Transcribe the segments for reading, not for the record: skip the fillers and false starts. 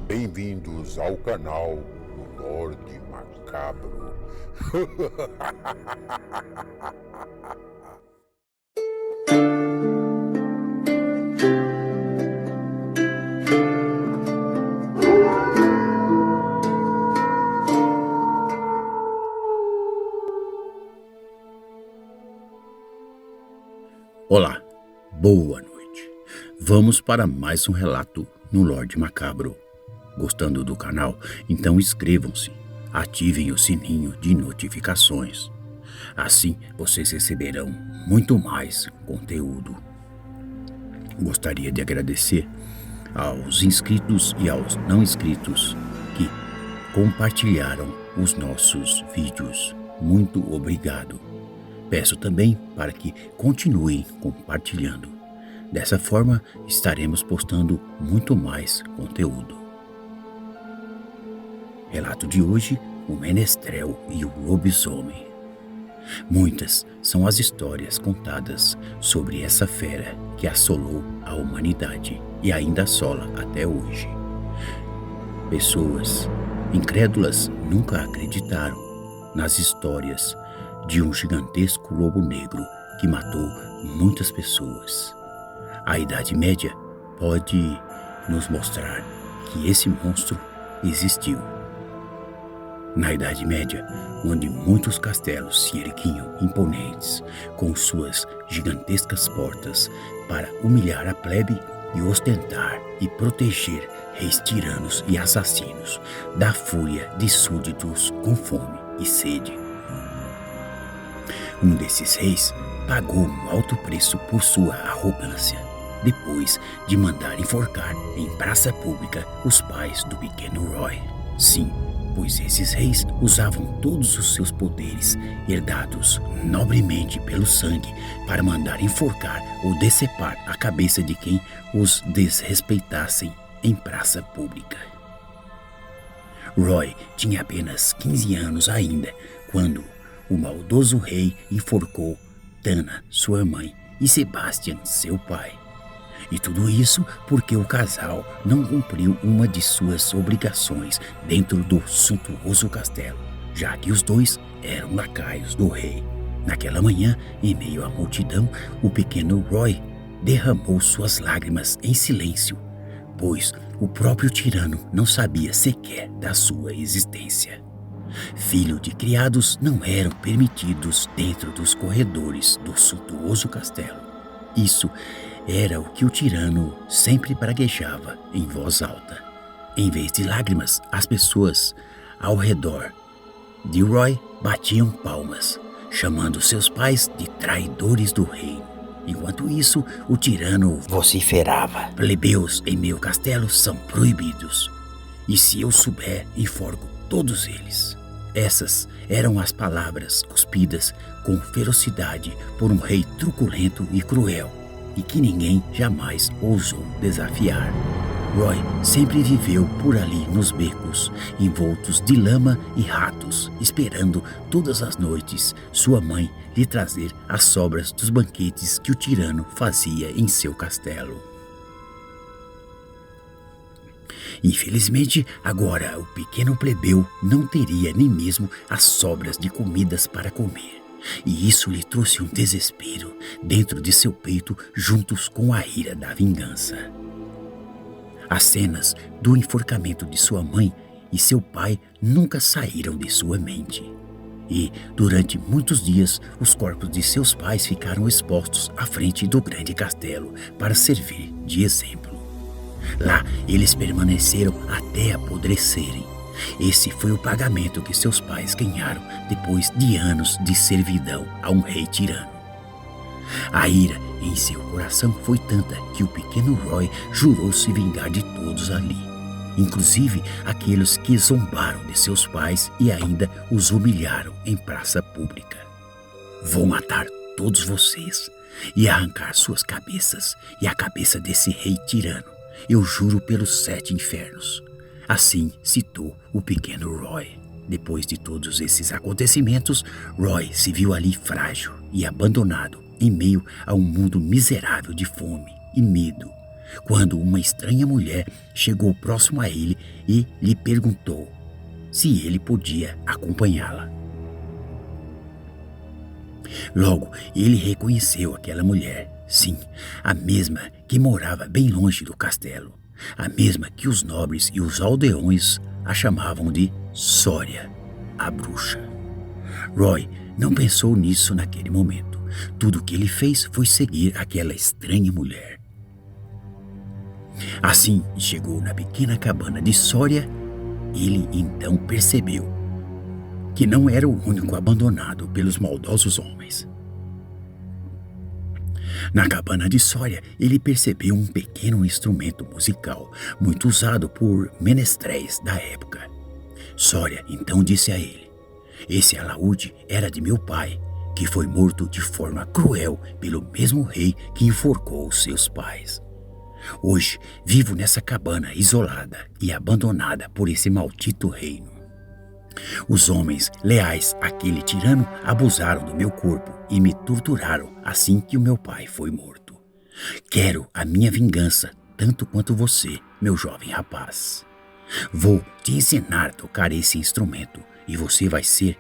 Bem-vindos ao canal do Lorde Macabro. Olá, boa noite. Vamos para mais um relato no Lorde Macabro. Gostando do canal? Então inscrevam-se, ativem o sininho de notificações. Assim vocês receberão muito mais conteúdo. Gostaria de agradecer aos inscritos e aos não inscritos que compartilharam os nossos vídeos. Muito obrigado. Peço também para que continuem compartilhando. Dessa forma, estaremos postando muito mais conteúdo. Relato de hoje: o Menestrel e o Lobisomem. Muitas são as histórias contadas sobre essa fera que assolou a humanidade e ainda assola até hoje. Pessoas incrédulas nunca acreditaram nas histórias de um gigantesco lobo negro que matou muitas pessoas. A Idade Média pode nos mostrar que esse monstro existiu. Na Idade Média, onde muitos castelos se erguiam imponentes com suas gigantescas portas para humilhar a plebe e ostentar e proteger reis tiranos e assassinos da fúria de súditos com fome e sede. Um desses reis pagou um alto preço por sua arrogância, depois de mandar enforcar em praça pública os pais do pequeno Roy. Sim, pois esses reis usavam todos os seus poderes, herdados nobremente pelo sangue, para mandar enforcar ou decepar a cabeça de quem os desrespeitassem em praça pública. Roy tinha apenas 15 anos ainda, quando o maldoso rei enforcou Tana, sua mãe, e Sebastian, seu pai. E tudo isso porque o casal não cumpriu uma de suas obrigações dentro do suntuoso castelo, já que os dois eram lacaios do rei. Naquela manhã, em meio à multidão, o pequeno Roy derramou suas lágrimas em silêncio, pois o próprio tirano não sabia sequer da sua existência. Filho de criados não eram permitidos dentro dos corredores do suntuoso castelo. Isso era o que o tirano sempre praguejava em voz alta. Em vez de lágrimas, as pessoas ao redor de Roy batiam palmas, chamando seus pais de traidores do reino. Enquanto isso, o tirano vociferava: "Plebeus em meu castelo são proibidos, e se eu souber, enforco todos eles." Essas eram as palavras cuspidas com ferocidade por um rei truculento e cruel, e que ninguém jamais ousou desafiar. Roy sempre viveu por ali nos becos, envoltos de lama e ratos, esperando todas as noites sua mãe lhe trazer as sobras dos banquetes que o tirano fazia em seu castelo. Infelizmente, agora o pequeno plebeu não teria nem mesmo as sobras de comidas para comer, e isso lhe trouxe um desespero dentro de seu peito, juntos com a ira da vingança. As cenas do enforcamento de sua mãe e seu pai nunca saíram de sua mente, e durante muitos dias os corpos de seus pais ficaram expostos à frente do grande castelo para servir de exemplo. Lá eles permaneceram até apodrecerem. Esse foi o pagamento que seus pais ganharam depois de anos de servidão a um rei tirano. A ira em seu coração foi tanta que o pequeno Roy jurou se vingar de todos ali, inclusive aqueles que zombaram de seus pais e ainda os humilharam em praça pública. "Vou matar todos vocês e arrancar suas cabeças e a cabeça desse rei tirano. Eu juro pelos 7 infernos." Assim citou o pequeno Roy. Depois de todos esses acontecimentos, Roy se viu ali frágil e abandonado em meio a um mundo miserável de fome e medo, quando uma estranha mulher chegou próximo a ele e lhe perguntou se ele podia acompanhá-la. Logo, ele reconheceu aquela mulher, sim, a mesma que morava bem longe do castelo, a mesma que os nobres e os aldeões a chamavam de Sória, a bruxa. Roy não pensou nisso naquele momento. Tudo o que ele fez foi seguir aquela estranha mulher. Assim chegou na pequena cabana de Sória. Ele então percebeu que não era o único abandonado pelos maldosos homens. Na cabana de Sória, ele percebeu um pequeno instrumento musical, muito usado por menestréis da época. Sória então disse a ele: esse alaúde era de meu pai, que foi morto de forma cruel pelo mesmo rei que enforcou seus pais. Hoje vivo nessa cabana isolada e abandonada por esse maldito reino. Os homens leais àquele tirano abusaram do meu corpo e me torturaram assim que o meu pai foi morto. Quero a minha vingança tanto quanto você, meu jovem rapaz. Vou te ensinar a tocar esse instrumento e você vai ser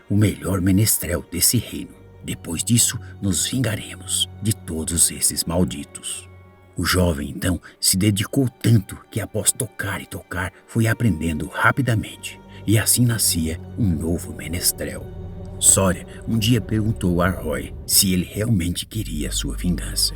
o melhor menestrel desse reino. Depois disso, nos vingaremos de todos esses malditos. O jovem, então, se dedicou tanto que após tocar e tocar, foi aprendendo rapidamente. E assim nascia um novo menestrel. Sória um dia perguntou a Roy se ele realmente queria sua vingança.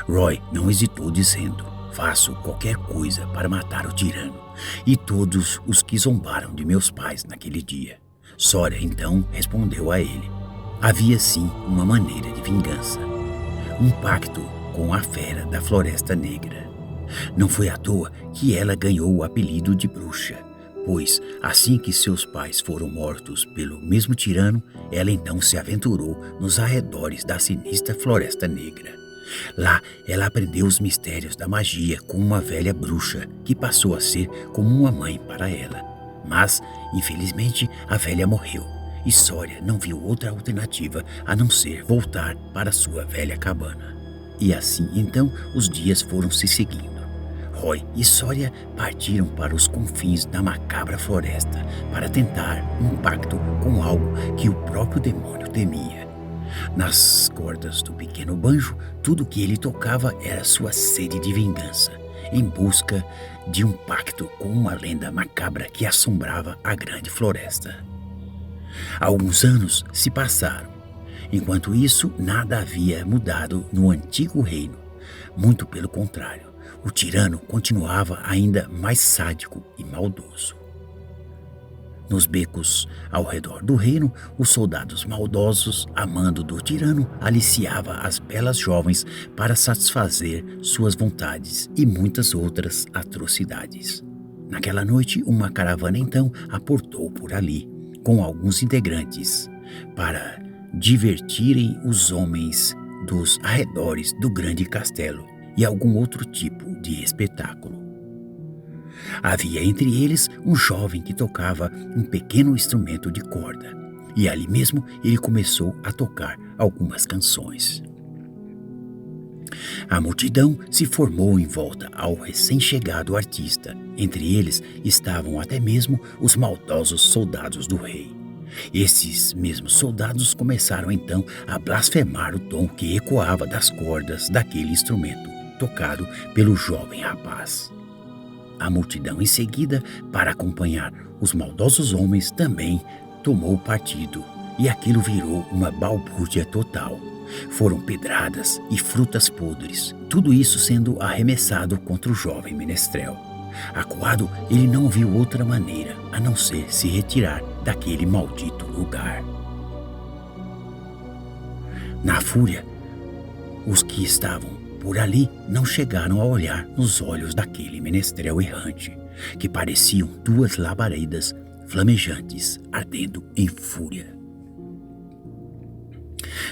Roy não hesitou dizendo: faço qualquer coisa para matar o tirano e todos os que zombaram de meus pais naquele dia. Sória então respondeu a ele: havia sim uma maneira de vingança. Um pacto com a fera da Floresta Negra. Não foi à toa que ela ganhou o apelido de bruxa, pois assim que seus pais foram mortos pelo mesmo tirano, ela então se aventurou nos arredores da sinistra Floresta Negra. Lá ela aprendeu os mistérios da magia com uma velha bruxa que passou a ser como uma mãe para ela. Mas, infelizmente, a velha morreu e Sória não viu outra alternativa a não ser voltar para sua velha cabana. E assim então os dias foram se seguindo. Roy e Sória partiram para os confins da macabra floresta para tentar um pacto com algo que o próprio demônio temia. Nas cordas do pequeno banjo, tudo que ele tocava era sua sede de vingança, em busca de um pacto com uma lenda macabra que assombrava a grande floresta. Alguns anos se passaram. Enquanto isso, nada havia mudado no antigo reino. Muito pelo contrário, o tirano continuava ainda mais sádico e maldoso. Nos becos ao redor do reino, os soldados maldosos, a mando do tirano, aliciava as belas jovens para satisfazer suas vontades e muitas outras atrocidades. Naquela noite, uma caravana então aportou por ali, com alguns integrantes, para divertirem os homens dos arredores do grande castelo e algum outro tipo de espetáculo. Havia entre eles um jovem que tocava um pequeno instrumento de corda, e ali mesmo ele começou a tocar algumas canções. A multidão se formou em volta ao recém-chegado artista. Entre eles estavam até mesmo os maldosos soldados do rei. Esses mesmos soldados começaram então a blasfemar o tom que ecoava das cordas daquele instrumento tocado pelo jovem rapaz. A multidão em seguida, para acompanhar os maldosos homens, também tomou partido e aquilo virou uma balbúrdia total. Foram pedradas e frutas podres, tudo isso sendo arremessado contra o jovem menestrel. Acuado, ele não viu outra maneira a não ser se retirar daquele maldito lugar. Na fúria, os que estavam por ali não chegaram a olhar nos olhos daquele menestrel errante, que pareciam duas labaredas flamejantes ardendo em fúria.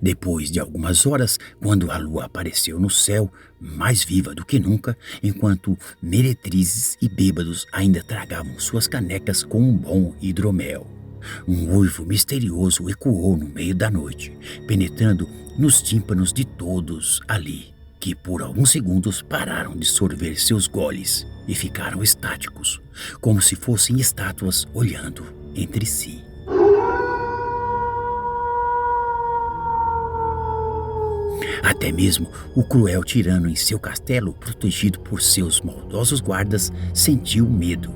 Depois de algumas horas, quando a lua apareceu no céu, mais viva do que nunca, enquanto meretrizes e bêbados ainda tragavam suas canecas com um bom hidromel, um uivo misterioso ecoou no meio da noite, penetrando nos tímpanos de todos ali. que por alguns segundos pararam de sorver seus goles e ficaram estáticos, como se fossem estátuas olhando entre si. Até mesmo o cruel tirano em seu castelo, protegido por seus maldosos guardas, sentiu medo,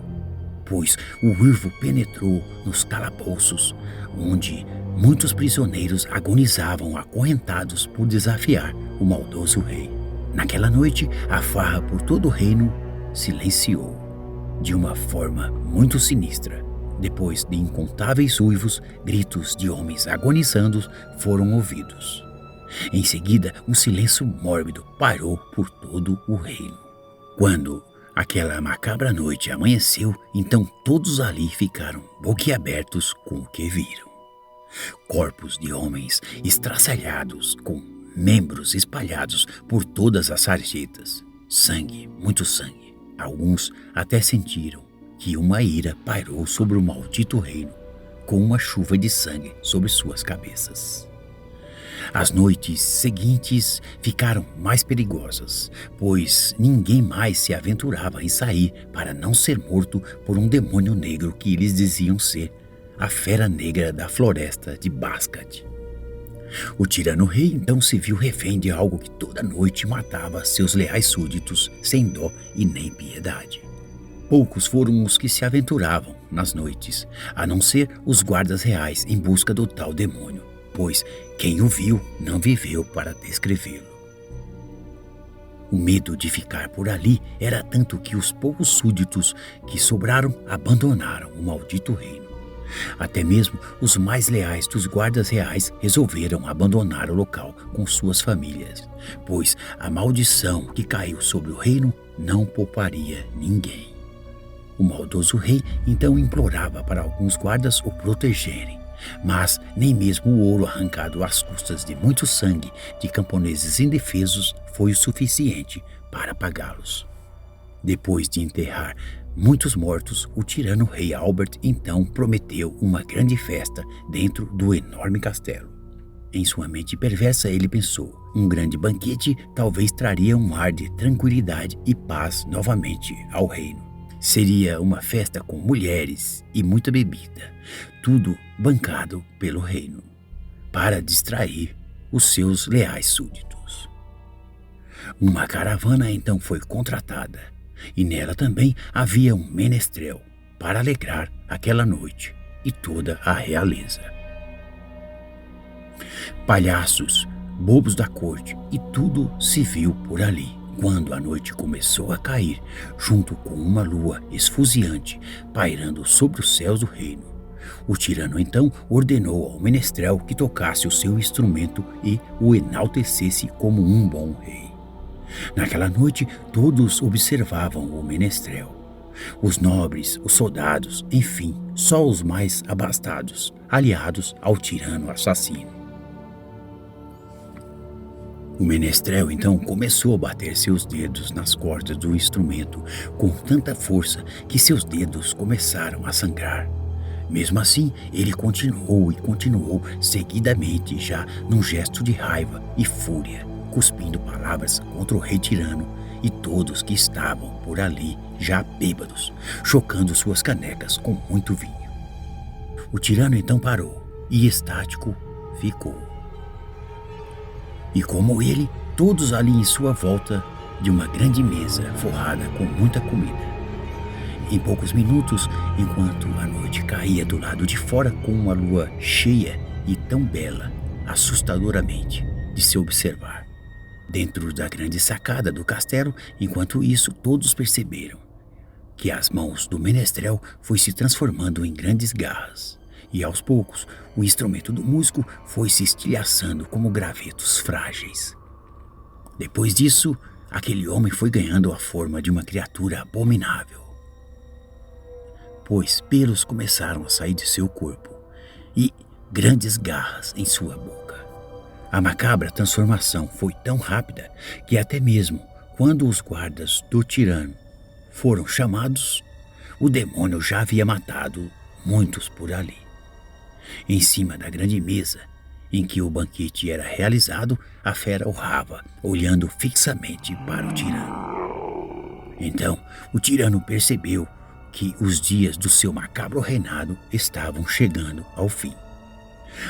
pois o uivo penetrou nos calabouços, onde muitos prisioneiros agonizavam acorrentados por desafiar o maldoso rei. Naquela noite, a farra por todo o reino silenciou, de uma forma muito sinistra. Depois de incontáveis uivos, gritos de homens agonizando foram ouvidos. Em seguida, um silêncio mórbido pairou por todo o reino. Quando aquela macabra noite amanheceu, então todos ali ficaram boquiabertos com o que viram. Corpos de homens estraçalhados, com membros espalhados por todas as sarjetas. Sangue, muito sangue. Alguns até sentiram que uma ira pairou sobre o maldito reino, com uma chuva de sangue sobre suas cabeças. As noites seguintes ficaram mais perigosas, pois ninguém mais se aventurava em sair para não ser morto por um demônio negro que eles diziam ser a fera negra da floresta de Bascat. O tirano-rei então se viu refém de algo que toda noite matava seus leais súditos sem dó e nem piedade. Poucos foram os que se aventuravam nas noites, a não ser os guardas reais em busca do tal demônio, pois quem o viu não viveu para descrevê-lo. O medo de ficar por ali era tanto que os poucos súditos que sobraram abandonaram o maldito reino. Até mesmo os mais leais dos guardas reais resolveram abandonar o local com suas famílias, pois a maldição que caiu sobre o reino não pouparia ninguém. O maldoso rei então implorava para alguns guardas o protegerem, mas nem mesmo o ouro arrancado às custas de muito sangue de camponeses indefesos foi o suficiente para pagá-los. Depois de enterrar muitos mortos, o tirano rei Albert então prometeu uma grande festa dentro do enorme castelo. Em sua mente perversa ele pensou, um grande banquete talvez traria um ar de tranquilidade e paz novamente ao reino. Seria uma festa com mulheres e muita bebida, tudo bancado pelo reino, para distrair os seus leais súditos. Uma caravana então foi contratada, e nela também havia um menestrel para alegrar aquela noite e toda a realeza. Palhaços, bobos da corte e tudo se viu por ali. Quando a noite começou a cair, junto com uma lua esfuziante pairando sobre os céus do reino, o tirano então ordenou ao menestrel que tocasse o seu instrumento e o enaltecesse como um bom rei. Naquela noite todos observavam o menestrel. Os nobres, os soldados, enfim, só os mais abastados, aliados ao tirano assassino. O menestrel então começou a bater seus dedos nas cordas do instrumento com tanta força que seus dedos começaram a sangrar. Mesmo assim, ele continuou e continuou seguidamente, já num gesto de raiva e fúria, cuspindo palavras contra o rei tirano e todos que estavam por ali já bêbados, chocando suas canecas com muito vinho. O tirano então parou e estático ficou. E como ele, todos ali em sua volta de uma grande mesa forrada com muita comida. Em poucos minutos, enquanto a noite caía do lado de fora com uma lua cheia e tão bela, assustadoramente, de se observar. Dentro da grande sacada do castelo, enquanto isso, todos perceberam que as mãos do menestrel foi se transformando em grandes garras. E aos poucos, o instrumento do músico foi se estilhaçando como gravetos frágeis. Depois disso, aquele homem foi ganhando a forma de uma criatura abominável, pois pelos começaram a sair de seu corpo e grandes garras em sua boca. A macabra transformação foi tão rápida que até mesmo quando os guardas do tirano foram chamados, o demônio já havia matado muitos por ali. Em cima da grande mesa, em que o banquete era realizado, a fera urrava, olhando fixamente para o tirano. Então, o tirano percebeu que os dias do seu macabro reinado estavam chegando ao fim.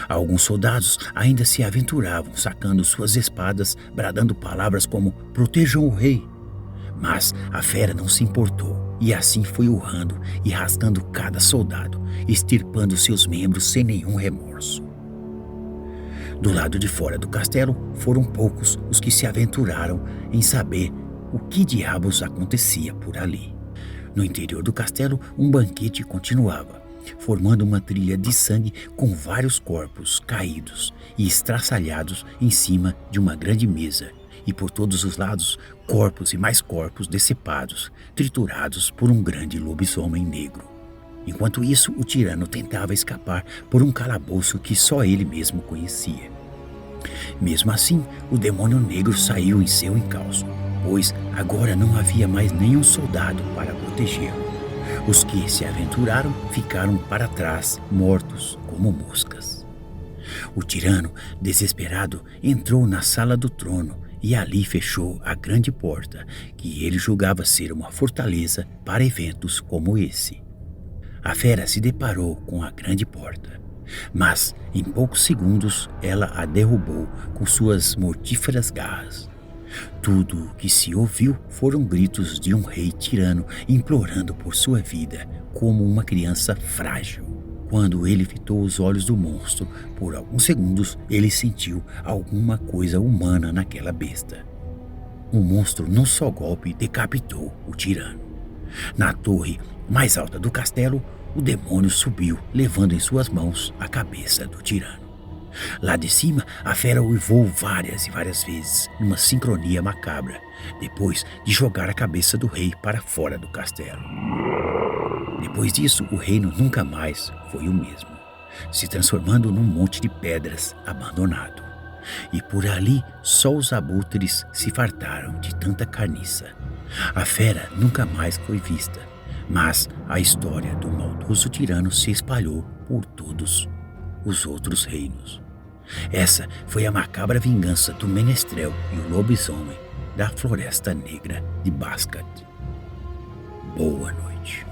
Alguns soldados ainda se aventuravam, sacando suas espadas, bradando palavras como "protejam o rei". Mas a fera não se importou, e assim foi urrando e rasgando cada soldado, extirpando seus membros sem nenhum remorso. Do lado de fora do castelo, foram poucos os que se aventuraram em saber o que diabos acontecia por ali. No interior do castelo, um banquete continuava, formando uma trilha de sangue com vários corpos caídos e estraçalhados em cima de uma grande mesa, e por todos os lados, corpos e mais corpos decepados, triturados por um grande lobisomem negro. Enquanto isso, o tirano tentava escapar por um calabouço que só ele mesmo conhecia. Mesmo assim, o demônio negro saiu em seu encalço, pois agora não havia mais nenhum soldado para protegê-lo. Os que se aventuraram ficaram para trás, mortos como moscas. O tirano, desesperado, entrou na sala do trono e ali fechou a grande porta, que ele julgava ser uma fortaleza para eventos como esse. A fera se deparou com a grande porta, mas em poucos segundos ela a derrubou com suas mortíferas garras. Tudo o que se ouviu foram gritos de um rei tirano implorando por sua vida, como uma criança frágil. Quando ele fitou os olhos do monstro, por alguns segundos ele sentiu alguma coisa humana naquela besta. O monstro, num só golpe, decapitou o tirano. Na torre mais alta do castelo, o demônio subiu, levando em suas mãos a cabeça do tirano. Lá de cima, a fera uivou várias e várias vezes, numa sincronia macabra, depois de jogar a cabeça do rei para fora do castelo. Depois disso, o reino nunca mais foi o mesmo, se transformando num monte de pedras abandonado. E por ali, só os abutres se fartaram de tanta carniça. A fera nunca mais foi vista, mas a história do maldoso tirano se espalhou por todos os outros reinos. Essa foi a macabra vingança do menestrel e o lobisomem da Floresta Negra de Bascat. Boa noite.